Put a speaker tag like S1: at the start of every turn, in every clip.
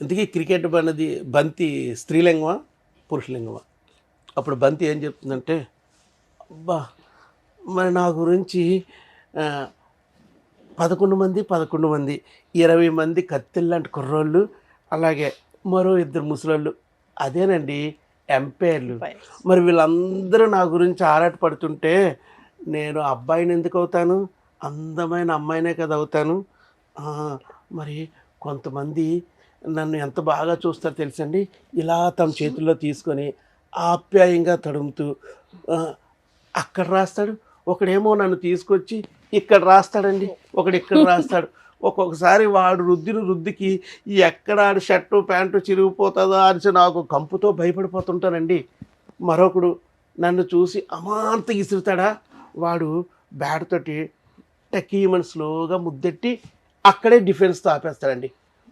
S1: ఇంతకీ క్రికెట్ అన్నది బంతి స్త్రీలింగమా పురుషలింగమా? అప్పుడు బంతి ఏం చెప్తుందంటే, అబ్బా మరి నా గురించి ఆ, 11 మంది 20 మంది కత్తిల్లాంటి కుర్రోళ్ళు, అలాగే మరో 2 ముసలోళ్ళు, అదేనండి ఎంపైర్లు. మరి వీళ్ళందరూ నా గురించి ఆరాటపడుతుంటే నేను అబ్బాయిని ఎందుకు అవుతాను? అందమైన అమ్మాయినే కదా అవుతాను. ఆ, మరి కొంతమంది నన్ను ఎంత బాగా చూస్తారో తెలుసండి, ఇలా తమ చేతుల్లో తీసుకొని ఆప్యాయంగా తడుముతూ ఆ, అక్కడ రాస్తాడు, ఒకడేమో నన్ను తీసుకొచ్చి ఇక్కడ రాస్తాడండి, ఒకడు ఇక్కడ రాస్తాడు. ఒక్కొక్కసారి వాడు రుద్దిన రుద్దికి ఎక్కడ ఆడి షర్టు ప్యాంటు చిరిగిపోతుందో అని నాకు కంపుతో భయపడిపోతుంటానండి. మరొకడు నన్ను చూసి అమాంత ఇసురుతాడా, వాడు బ్యాట్ తోటి టకీమని స్లోగా ముద్దెట్టి అక్కడే డిఫెన్స్తో ఆపేస్తాడండి.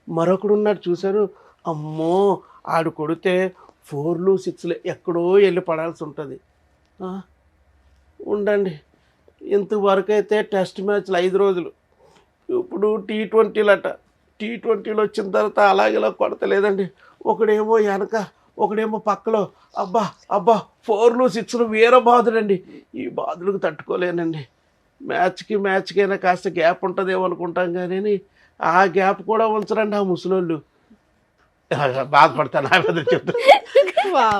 S1: మరొకడు ఉన్నాడు చూశారు, అమ్మో ఆడు కొడితే 4లు 6లు ఎక్కడో వెళ్ళి పడాల్సి ఉంటుంది. ఉండండి, ఇంతవరకు అయితే టెస్ట్ మ్యాచ్లు 5 రోజులు, ఇప్పుడు T20లట. T20లో వచ్చిన తర్వాత అలాగేలా కొడతలేదండి. ఒకడేమో వెనక, ఒకడేమో పక్కలో, అబ్బా అబ్బా 4లు 6లు వీర బాధులండి. ఈ బాధలకు తట్టుకోలేనండి. మ్యాచ్కైనా కాస్త గ్యాప్ ఉంటుందేమో అనుకుంటాం కానీ ఆ గ్యాప్ కూడా ఉంచరండి ఆ ముసలోళ్ళు. బాధపడతాను ఆ మీద చెప్తాను.